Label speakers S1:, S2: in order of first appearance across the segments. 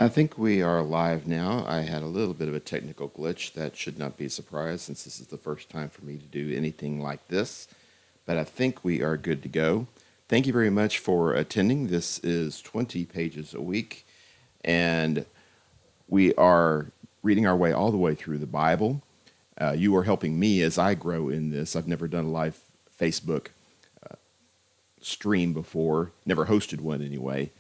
S1: I think we are live now. I had a little bit of a technical glitch. That should not be a surprise since this is the first time for me to do anything like this. But I think we are good to go. Thank you very much for attending. This is 20 pages a week, and we are reading our way all the way through the Bible. You are helping me as I grow in this. I've never done a live Facebook stream before, never hosted one anyway.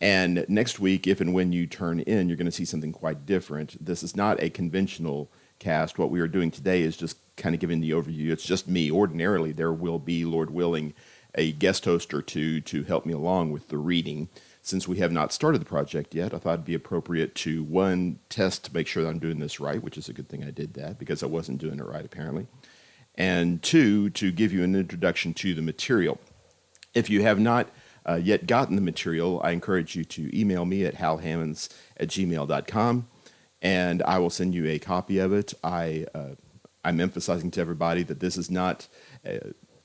S1: And next week, if and when you turn in, you're going to see something quite different. This is not a conventional cast. What we are doing today is just kind of giving the overview. It's just me. Ordinarily, there will be, Lord willing, a guest host or two to help me along with the reading. Since we have not started the project yet, I thought it'd be appropriate to, one, test to make sure that I'm doing this right, which is a good thing I did that because I wasn't doing it right apparently. And two, to give you an introduction to the material. If you have not yet gotten the material, I encourage you to email me at halhammons@gmail.com, and I will send you a copy of it. I'm emphasizing to everybody that this is not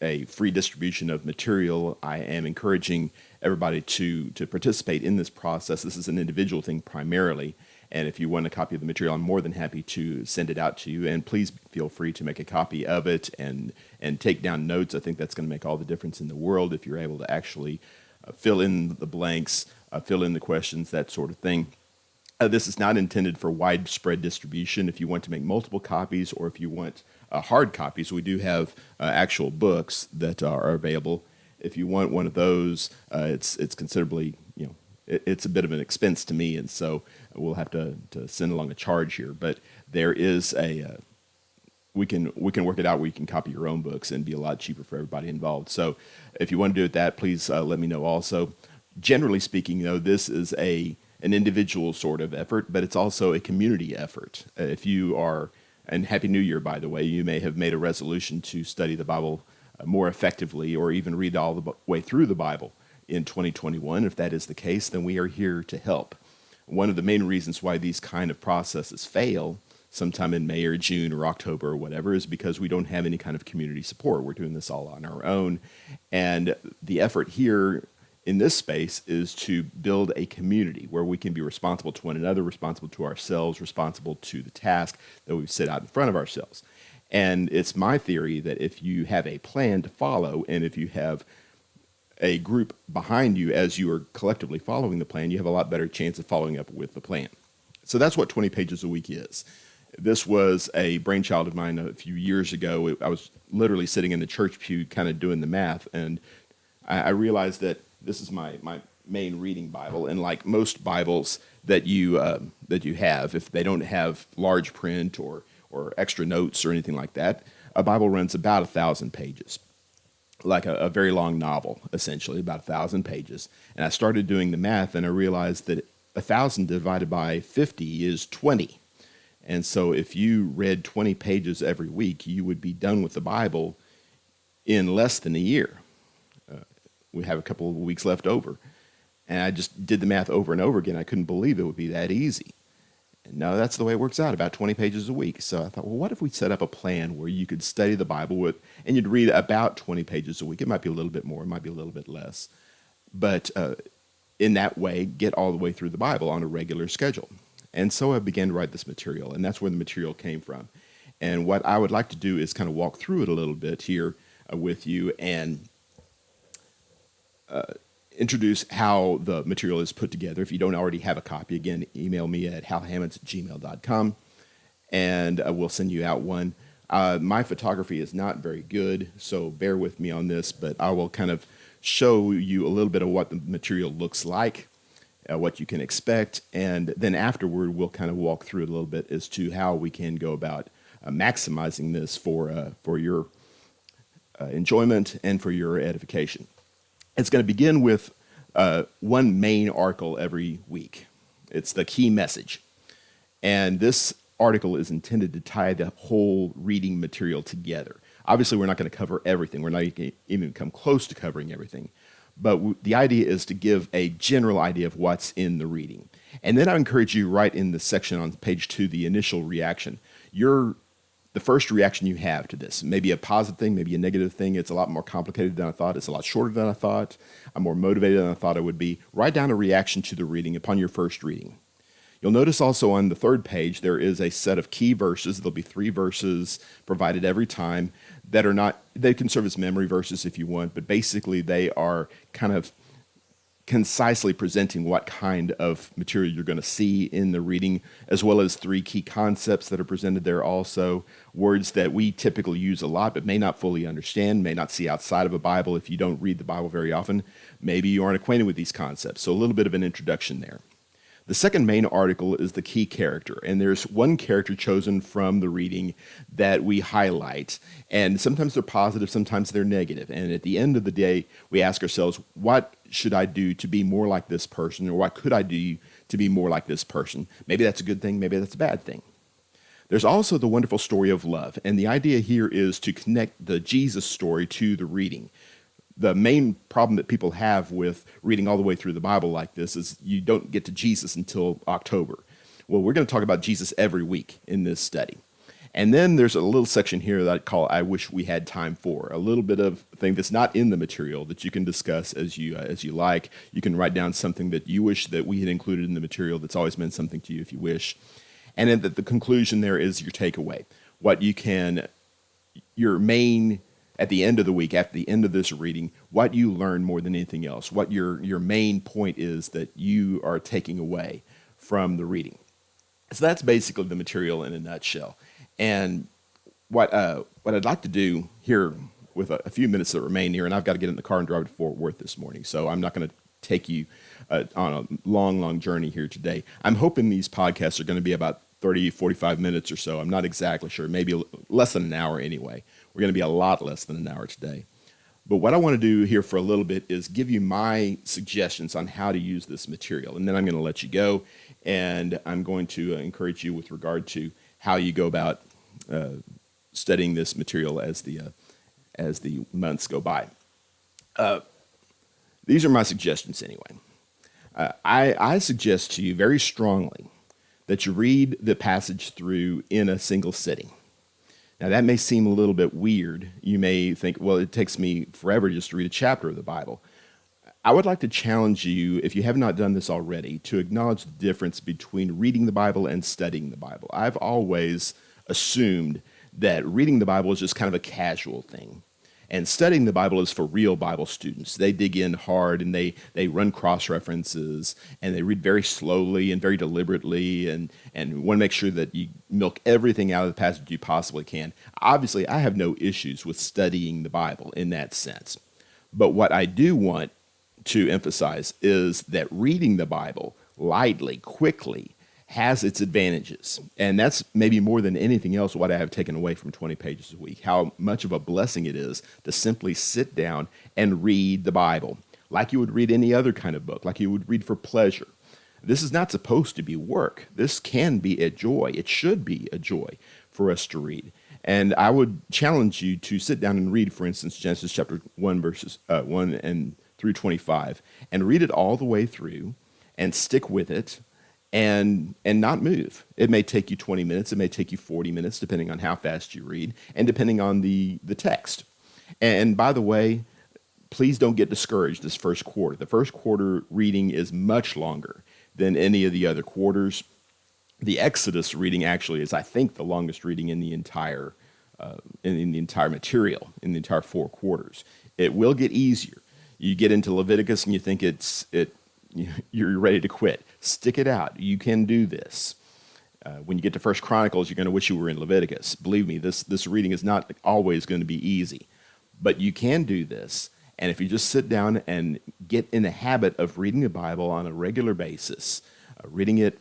S1: a free distribution of material. I am encouraging everybody to participate in this process. This is an individual thing primarily, and if you want a copy of the material, I'm more than happy to send it out to you. And please feel free to make a copy of it and take down notes. I think that's going to make all the difference in the world if you're able to actually fill in the blanks, fill in the questions, that sort of thing. This is not intended for widespread distribution. If you want to make multiple copies or if you want hard copies, we do have actual books that are available. If you want one of those, it's considerably, it's a bit of an expense to me, and so we'll have to send along a charge here. But there is we can work it out where you can copy your own books and be a lot cheaper for everybody involved. So if you want to do it that, please let me know also. Generally speaking, though, this is an individual sort of effort, but it's also a community effort. If you are, and Happy New Year, by the way, you may have made a resolution to study the Bible more effectively or even read all the way through the Bible in 2021. If that is the case, then we are here to help. One of the main reasons why these kind of processes fail sometime in May or June or October or whatever is because we don't have any kind of community support. We're doing this all on our own. And the effort here in this space is to build a community where we can be responsible to one another, responsible to ourselves, responsible to the task that we've set out in front of ourselves. And it's my theory that if you have a plan to follow and if you have a group behind you as you are collectively following the plan, you have a lot better chance of following up with the plan. So that's what 20 pages a week is. This was a brainchild of mine a few years ago. I was literally sitting in the church pew kind of doing the math, and I realized that this is my main reading Bible, and like most Bibles that you have, if they don't have large print or extra notes or anything like that, a Bible runs about 1,000 pages, like a very long novel, essentially, about 1,000 pages. And I started doing the math, and I realized that 1,000 divided by 50 is 20. And so if you read 20 pages every week, you would be done with the Bible in less than a year. We have a couple of weeks left over. And I just did the math over and over again. I couldn't believe it would be that easy. And no, that's the way it works out, about 20 pages a week. So I thought, well, what if we set up a plan where you could study the Bible and you'd read about 20 pages a week. It might be a little bit more, it might be a little bit less. But in that way, get all the way through the Bible on a regular schedule. And so I began to write this material, and that's where the material came from. And what I would like to do is kind of walk through it a little bit here with you and introduce how the material is put together. If you don't already have a copy, again, email me at halhammons@gmail.com, and we'll send you out one. My photography is not very good, so bear with me on this, but I will kind of show you a little bit of what the material looks like, what you can expect, and then afterward we'll kind of walk through it a little bit as to how we can go about maximizing this for your enjoyment and for your edification. It's going to begin with one main article every week. It's the key message. And this article is intended to tie the whole reading material together. Obviously, we're not going to cover everything. We're not even come close to covering everything. But the idea is to give a general idea of what's in the reading. And then I encourage you right in the section on page 2, the initial reaction. The first reaction you have to this, maybe a positive thing, maybe a negative thing. It's a lot more complicated than I thought. It's a lot shorter than I thought. I'm more motivated than I thought I would be. Write down a reaction to the reading upon your first reading. You'll notice also on the third page there is a set of key verses. There'll be 3 verses provided every time that are not, they can serve as memory verses if you want, but basically they are kind of concisely presenting what kind of material you're going to see in the reading, as well as 3 key concepts that are presented there also, words that we typically use a lot but may not fully understand, may not see outside of a Bible if you don't read the Bible very often. Maybe you aren't acquainted with these concepts, so a little bit of an introduction there. The second main article is the key character, and there's one character chosen from the reading that we highlight, and sometimes they're positive, sometimes they're negative, and at the end of the day, we ask ourselves, what should I do to be more like this person, or what could I do to be more like this person? Maybe that's a good thing, maybe that's a bad thing. There's also the wonderful story of love, and the idea here is to connect the Jesus story to the reading. The main problem that people have with reading all the way through the Bible like this is you don't get to Jesus until October. Well, we're going to talk about Jesus every week in this study. And then there's a little section here that I call I Wish We Had Time For, a little bit of thing that's not in the material that you can discuss as you like. You can write down something that you wish that we had included in the material that's always meant something to you if you wish. And then the conclusion there is your takeaway, what you can, your main, at the end of the week, after the end of this reading, what you learn more than anything else, what your main point is that you are taking away from the reading. So that's basically the material in a nutshell. And what I'd like to do here with a few minutes that remain here, and I've got to get in the car and drive to Fort Worth this morning, so I'm not going to take you on a long journey here today. I'm hoping these podcasts are going to be about 30, 45 minutes or so. I'm not exactly sure, maybe less than an hour anyway. We're going to be a lot less than an hour today. But what I want to do here for a little bit is give you my suggestions on how to use this material. And then I'm going to let you go, and I'm going to encourage you with regard to how you go about studying this material as the months go by. These are my suggestions anyway. I suggest to you very strongly that you read the passage through in a single sitting. Now, that may seem a little bit weird. You may think, well, it takes me forever just to read a chapter of the Bible. I would like to challenge you, if you have not done this already, to acknowledge the difference between reading the Bible and studying the Bible. I've always assumed that reading the Bible is just kind of a casual thing. And studying the Bible is for real Bible students. They dig in hard, and they run cross-references, and they read very slowly and very deliberately, and want to make sure that you milk everything out of the passage you possibly can. Obviously, I have no issues with studying the Bible in that sense. But what I do want to emphasize is that reading the Bible lightly, quickly, has its advantages. And that's maybe more than anything else what I have taken away from 20 pages a week, how much of a blessing it is to simply sit down and read the Bible like you would read any other kind of book, like you would read for pleasure. This is not supposed to be work. This can be a joy. It should be a joy for us to read. And I would challenge you to sit down and read, for instance, Genesis chapter 1, verses 1 and through 25, and read it all the way through and stick with it and not move. It may take you 20 minutes. It may take you 40 minutes, depending on how fast you read and depending on the text. And by the way, please don't get discouraged this first quarter. The first quarter reading is much longer than any of the other quarters. The Exodus reading actually is, I think, the longest reading in the entire material, in the entire 4 quarters. It will get easier. You get into Leviticus and you think you're ready to quit. Stick it out. You can do this. When you get to First Chronicles, you're going to wish you were in Leviticus. Believe me, this reading is not always going to be easy, but you can do this. And if you just sit down and get in the habit of reading the Bible on a regular basis, reading it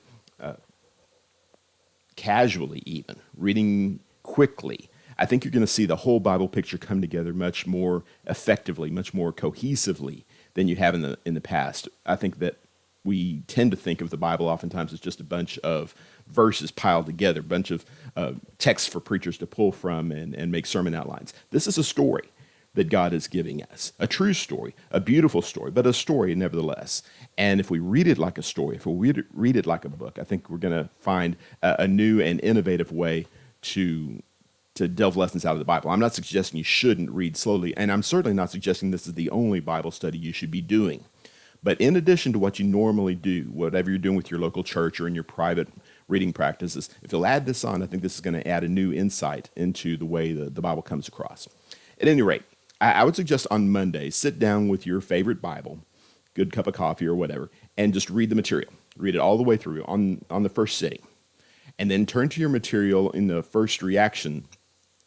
S1: casually even, reading quickly, I think you're going to see the whole Bible picture come together much more effectively, much more cohesively than you have in the past. I think that we tend to think of the Bible oftentimes as just a bunch of verses piled together, a bunch of texts for preachers to pull from and make sermon outlines. This is a story that God is giving us, a true story, a beautiful story, but a story nevertheless. And if we read it like a story, if we read it like a book, I think we're going to find a new and innovative way to delve lessons out of the Bible. I'm not suggesting you shouldn't read slowly, and I'm certainly not suggesting this is the only Bible study you should be doing. But in addition to what you normally do, whatever you're doing with your local church or in your private reading practices, if you'll add this on, I think this is going to add a new insight into the way the Bible comes across. At any rate, I would suggest on Monday, sit down with your favorite Bible, good cup of coffee or whatever, and just read the material. Read it all the way through on the first sitting. And then turn to your material in the first reaction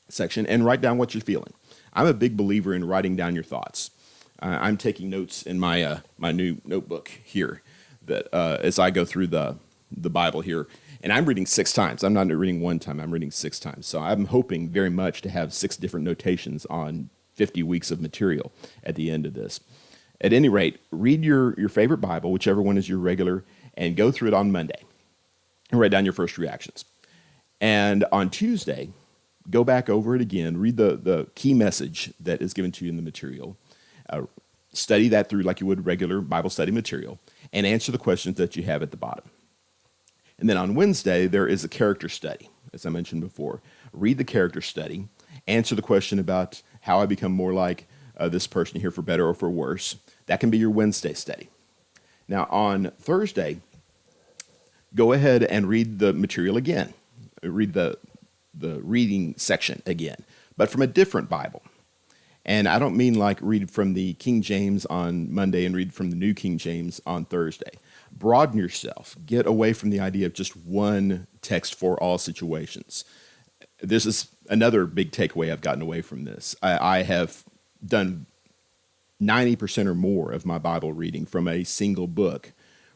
S1: section and write down what you're feeling. I'm a big believer in writing down your thoughts. I'm taking notes in my my new notebook here that as I go through the Bible here, and I'm reading 6 times. I'm not reading one time. I'm reading 6 times. So I'm hoping very much to have 6 different notations on 50 weeks of material at the end of this. At any rate, read your favorite Bible, whichever one is your regular, and go through it on Monday and write down your first reactions. And on Tuesday, go back over it again, read the key message that is given to you in the material, study that through like you would regular Bible study material, and answer the questions that you have at the bottom. And then on Wednesday, there is a character study, as I mentioned before. Read the character study, answer the question about how I become more like this person here for better or for worse. That can be your Wednesday study. Now on Thursday, go ahead and read the material again. Read the reading section again, but from a different Bible. And I don't mean like read from the King James on Monday and read from the New King James on Thursday. Broaden yourself. Get away from the idea of just one text for all situations. This is another big takeaway I've gotten away from this. I have done 90% or more of my Bible reading from a single book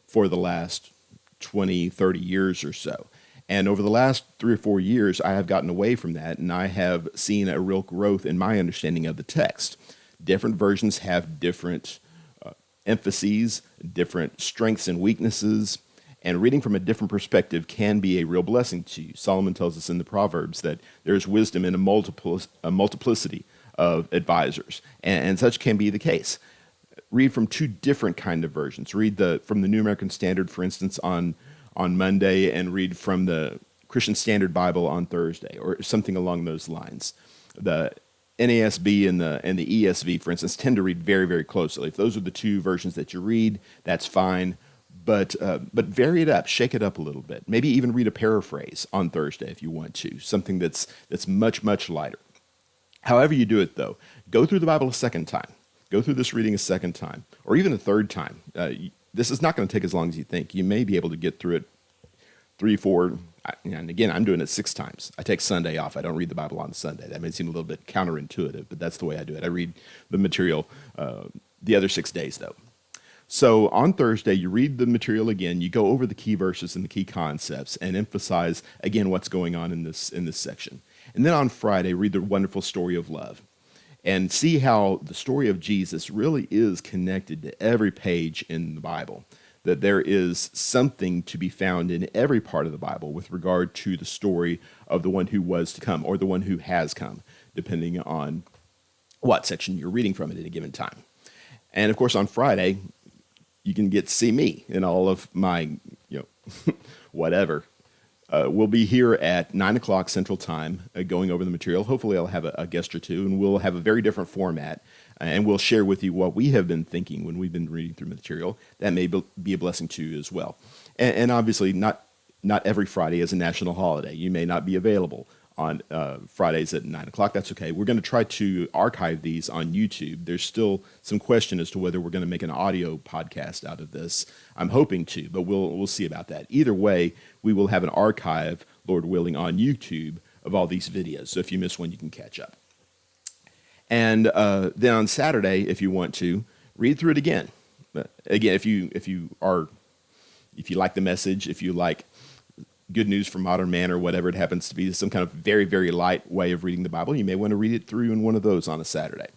S1: for the last 20, 30 years or so. And over the last 3 or 4 years, I have gotten away from that, and I have seen a real growth in my understanding of the text. Different versions have different emphases, different strengths and weaknesses, and reading from a different perspective can be a real blessing to you. Solomon tells us in the Proverbs that there is wisdom in a multiplicity of advisors, and such can be the case. Read from 2 different kind of versions. Read from the New American Standard, for instance, on Monday, and read from the Christian Standard Bible on Thursday, or something along those lines. The NASB and the ESV, for instance, tend to read very, very closely. If those are the 2 versions that you read, that's fine. But vary it up, shake it up a little bit. Maybe even read a paraphrase on Thursday if you want to, something that's much, much lighter. However you do it, though, go through the Bible a second time. Go through this reading a second time, or even a third time. This is not going to take as long as you think. You may be able to get through it 3, 4, and again, I'm doing it 6 times. I take Sunday off. I don't read the Bible on Sunday. That may seem a little bit counterintuitive, but that's the way I do it. I read the material the other 6 days, though. So on Thursday, you read the material again. You go over the key verses and the key concepts and emphasize, again, what's going on in this section. And then on Friday, read the wonderful story of love and see how the story of Jesus really is connected to every page in the Bible, that there is something to be found in every part of the Bible with regard to the story of the one who was to come or the one who has come, depending on what section you're reading from at any given time. And of course, on Friday, you can get to see me in all of my, whatever. We'll be here at 9 o'clock Central Time going over the material. Hopefully I'll have a guest or two, and we'll have a very different format, and we'll share with you what we have been thinking when we've been reading through material. That may be a blessing to you as well. And obviously not every Friday is a national holiday. You may not be available on Fridays at 9 o'clock. That's okay. We're going to try to archive these on YouTube. There's still some question as to whether we're going to make an audio podcast out of this. I'm hoping to, but we'll see about that. Either way, we will have an archive, Lord willing, on YouTube of all these videos. So if you miss one, you can catch up. And then on Saturday, if you want to, read through it again. Again, if you like the message, if you like Good News for Modern Man or whatever it happens to be, some kind of very, very light way of reading the Bible, you may want to read it through in one of those on a Saturday.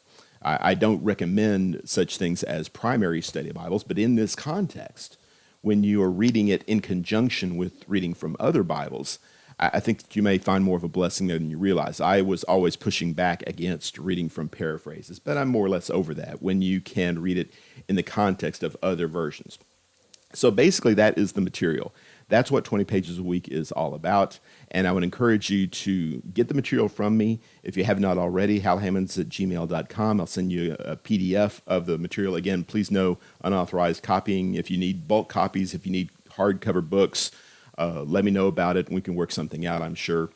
S1: I don't recommend such things as primary study Bibles, but in this context, when you are reading it in conjunction with reading from other Bibles, I think that you may find more of a blessing than you realize. I was always pushing back against reading from paraphrases, but I'm more or less over that when you can read it in the context of other versions. So basically, that is the material. That's what 20 pages a week is all about. And I would encourage you to get the material from me. If you have not already, halhammonds@gmail.com. I'll send you a PDF of the material. Again, please no unauthorized copying. If you need bulk copies, if you need hardcover books, let me know about it and we can work something out, I'm sure.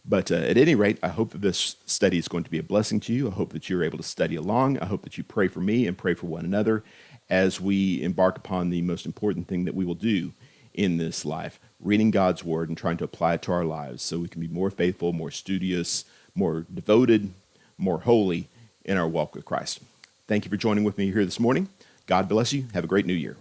S1: But at any rate, I hope that this study is going to be a blessing to you. I hope that you're able to study along. I hope that you pray for me and pray for one another as we embark upon the most important thing that we will do in this life, reading God's Word and trying to apply it to our lives so we can be more faithful, more studious, more devoted, more holy in our walk with Christ. Thank you for joining with me here this morning. God bless you. Have a great new year.